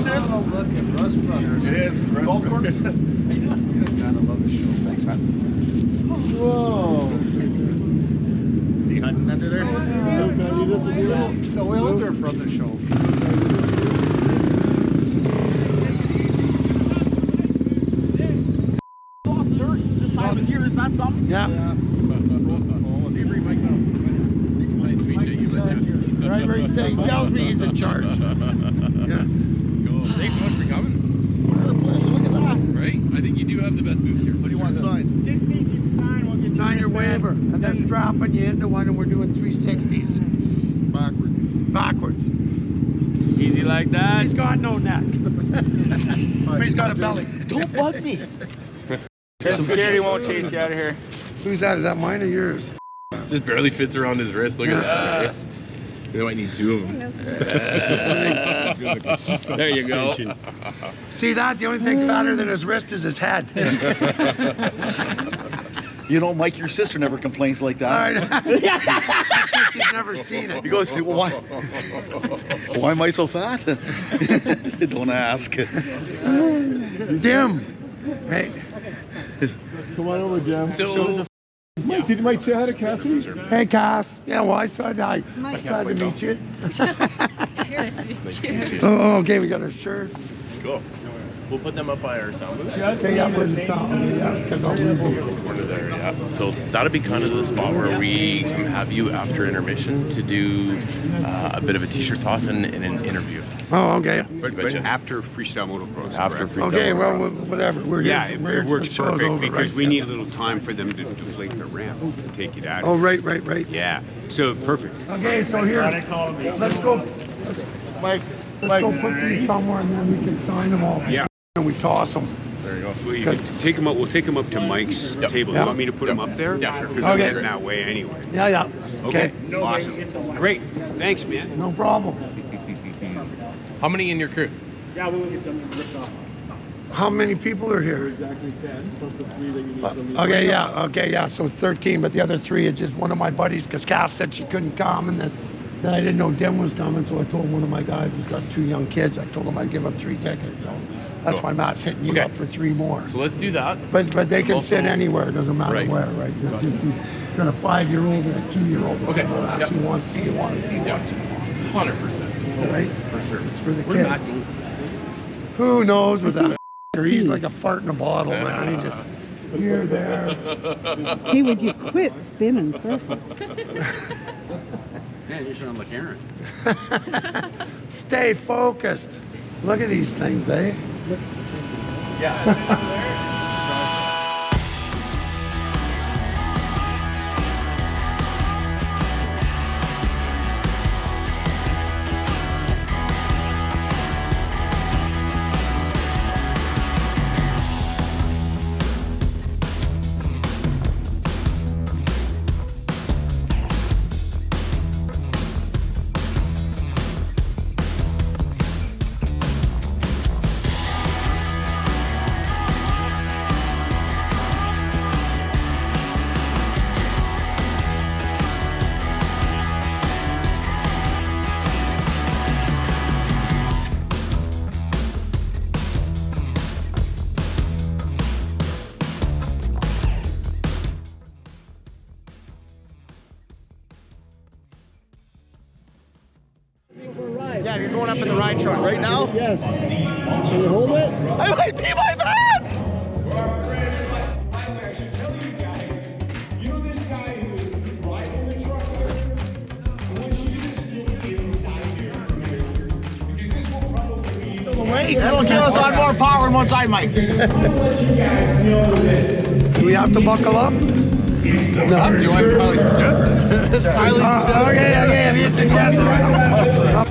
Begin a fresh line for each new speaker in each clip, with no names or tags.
course it is?
Oh, look at Russ Brothers.
It is. Golf course?
How you doing? God, I love the show. Thanks, man.
Whoa. Is he hunting under there?
The Whalers are from the show.
Off dirt this time of year, is that something?
Yeah.
Nice to meet you.
Right where he's saying, tells me he's in charge. Yeah.
Cool. Thanks so much for coming.
What a pleasure. Look at that.
Right? I think you do have the best boots here.
What do you want signed?
Just need you to sign. We'll get you
Sign your waiver, and they're strapping you into one, and we're doing 360s.
Backwards.
Backwards.
Easy like that.
He's got no neck. But he's got a belly.
Don't bug me.
Security won't chase you out of here.
Who's that? Is that mine or yours?
Just barely fits around his wrist. Look at that wrist. They might need two of them. There you go.
See that? The only thing fatter than his wrist is his head.
You know, Mike, your sister never complains like
All
that.
right. She's never seen it.
He goes, why am I so fat? Don't ask.
Jim. Hey.
Come on over, Jim.
So,
Mike, did Mike say hi to Cassidy?
Hey, Cass. Yeah, well, I said hi. Glad to meet you. Oh, okay, we got our shirts.
cool. We'll put them up by our sound booth.
Okay, yeah, where's the sound? Yeah, because I'll lose them.
Corner there, yeah. So that'll be kind of the spot where we come have you after intermission to do a bit of a t-shirt toss and an interview.
Oh, okay.
But after freestyle motocross.
After
correct?
Okay,
freestyle.
well, whatever. We're here.
Yeah,
We're
it works
the show's
perfect
over,
because
right?
we need a little time for them to deflate the ramp and take it out.
Oh, right.
Yeah, so perfect.
Okay, so here, let's go.
Mike,
Let's go put these somewhere, and then we can sign them all.
Yeah.
And we toss them.
There you go.
Well, you can take them up. We'll take them up to Mike's table.
Yeah.
You want me to put them up there?
Yeah, sure.
Because
Okay.
I'm heading that way anyway.
Yeah. Okay.
Awesome. Great. Thanks, man.
No problem.
How many in your crew?
Yeah, we'll get some ripped off.
How many people are here?
Exactly 10, plus the 3 that you need from me.
Okay, yeah. So 13, but the other 3 are just one of my buddies, because Cass said she couldn't come, and then I didn't know Dim was coming, so I told one of my guys who's got 2 young kids, I told him I'd give him 3 tickets. So that's
Cool.
why Matt's hitting you
Okay.
up for 3 more.
So let's do that.
But they can
Also-
sit anywhere, it doesn't matter
Right.
where, right? He's got a 5-year-old and a 2-year-old.
Okay,
So that's
yep.
who wants to see, you want to see
Yeah.
what you
100%.
want, right?
For sure.
It's for the
Where's Matt
kids.
going?
Who knows with that? He's like a fart in a bottle, man. He just here, there.
Hey, would you quit spinning circles?
Man, you sound like Aaron.
Stay focused. Look at these things, eh?
Yeah.
Yeah, you're going up in the ride truck right now?
Yes. Can you hold it?
I might pee my pants! That'll give us on more power on one side, Mike.
Do we have to buckle up?
Do you want to probably suggest?
Okay, if you suggest it.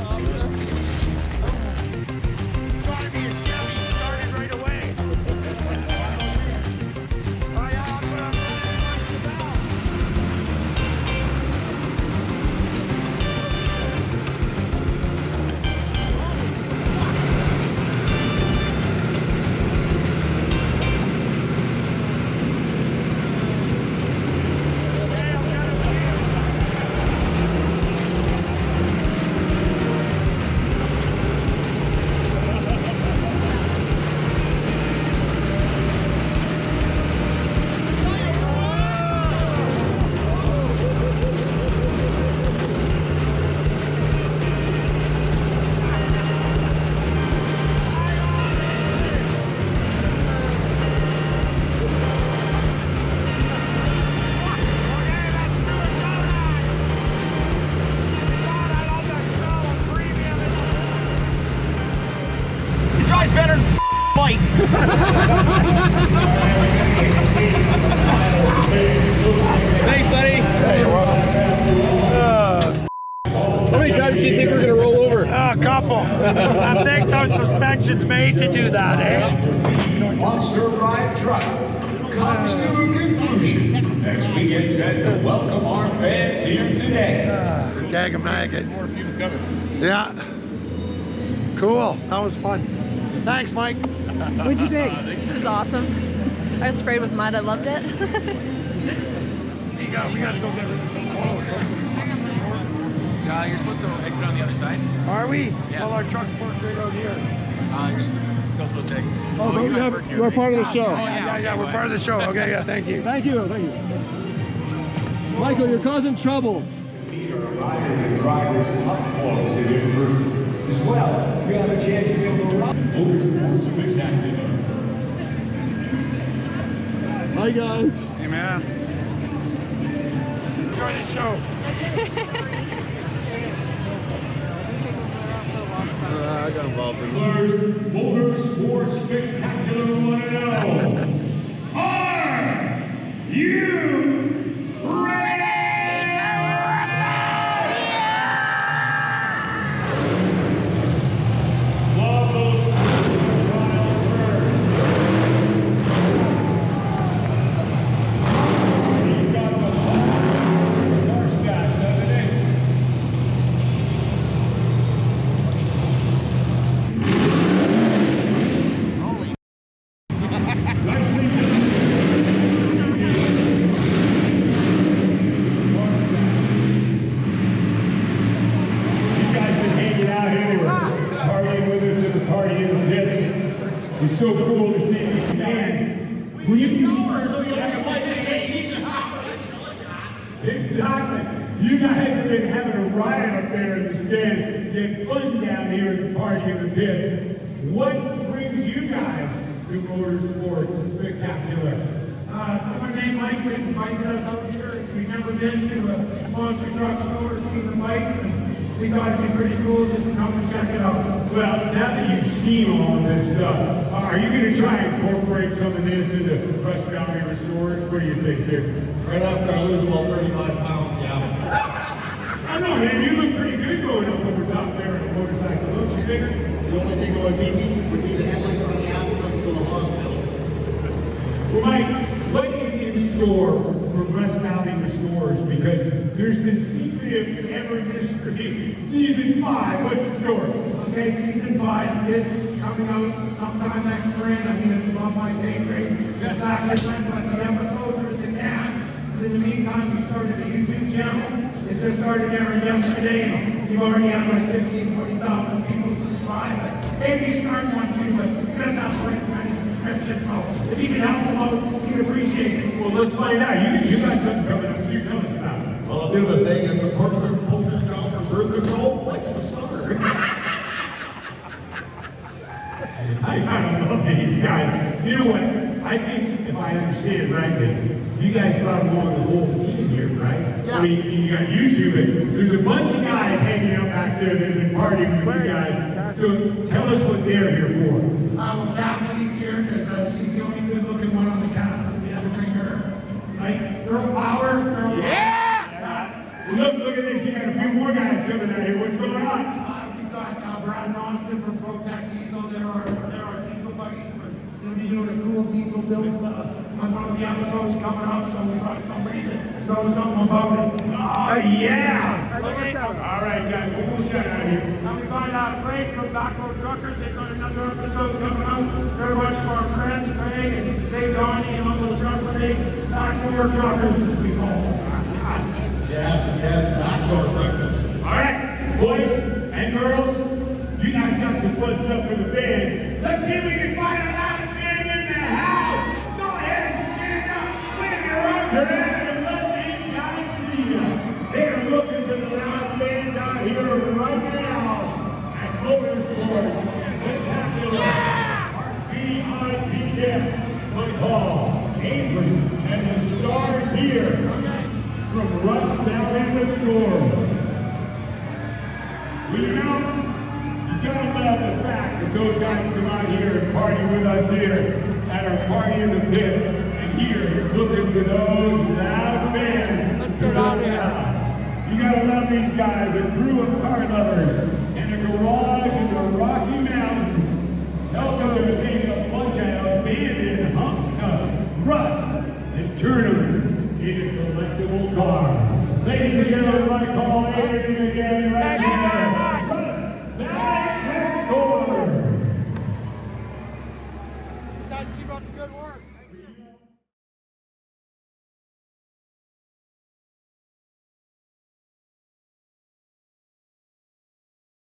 I think those suspensions made to do that, eh?
Monster Ride Truck comes to a conclusion as we get set to welcome our fans here today.
Dag a maggot. Yeah. Cool. That was fun. Thanks, Mike.
What'd you think?
It was awesome. I was sprayed with mud. I loved it.
We gotta go get rid of some clothes.
You're supposed to exit on the other side.
Are we?
Yeah.
Well, our truck's parked right out here.
You're still supposed to exit.
Oh, but we're part of the show.
Yeah, we're part of the show. Okay, yeah, thank you.
Thank you. Michael, you're causing trouble.
These are riders and drivers up close and in person. As well, we have a chance to be able to run Motorsports Spectacular.
Hi, guys.
Hey, man. Enjoy the show.
I got involved in
Motorsports Spectacular 1-0. Are you ready? Love those wild birds. He's got the car stack, doesn't he? It's so cool to see you, man. When you exactly. You guys have been having a riot up there in the stand, getting fun down here at the party in the pits. What brings you guys to Motorsports Spectacular?
Someone named Mike invited us out here. We've never been to a monster truck show or seen the bikes, and we thought it'd be pretty cool just to come and check it out.
Well, now that you've seen all of this stuff, are you going to try and incorporate some of this into Rust Valley Restorers? What do you think, Dick?
Right after I lose about 35 pounds, yeah.
I know, man. You look pretty good going up over top there on a motorcycle, don't you, Dick?
The only thing that would beat me would be the headlights on the ambulance to the hospital.
Well, Mike, what is in store for Rust Valley Restorers? Because there's this secret of ever mystery. Season 5, what's the story?
Okay, season 5 is coming out sometime next spring. I mean, it's above my pay grade. Exactly when, but the episodes are at the end. In the meantime, we started a YouTube channel. It just started airing yesterday. We've already had like 20,000 people subscribe. Maybe start one too, but we've got enough for many subscriptions. So if you can help them out, we'd appreciate it.
Well, let's find out. You got something coming up. So you tell us about it.
Well, I'll do the thing is, of course, their poster child for birth control likes the summer.
I love these guys. You know what? I think, if I understand rightly, you guys brought along the whole team here, right?
Yes.
I mean, you got you two, but there's a bunch of guys hanging out back there that have been partying with you guys. So tell us what they're here for.
Well, Cassidy's here because she's the only good-looking one on the cast. We had to bring her. Right? Girl power. Girl yes.
Look at this. You got a few more guys coming out here. What's going on?
We've got Brad Monster from Protect Diesel. There are diesel buddies. We're going to be doing a cool diesel build on one of the episodes coming up. So we brought somebody that knows something about it.
Oh, yeah. All right, guys. One more shot out here.
And we got Craig from Backroad Truckers. They've got another episode coming out. They're a bunch of our friends, Craig and Dave Donnie and all those drunk brigade. Backroad Truckers, as we call them.
Yes, backdoor breakfast.
All right, boys and girls, you guys got some fun stuff for the band. Let's see if we can find a loud band in the house. Go ahead and stand up, wave your arms around, and let these guys see you. They're looking for the loud bands out here right now at Motorsports Spectacular. VIPF, Mike Hall, Avery, and the stars here from Rust Valley Restorers. Well, you gotta love the fact that those guys come out here and party with us here at our party in the pit, and here looking for those loud fans. Let's get out here. You gotta love these guys, a crew of car lovers, and a garage in the tournament in collectible cars. Ladies and gentlemen, I call Adrian again right now. Back, Mexico.
Guys, keep up the good work.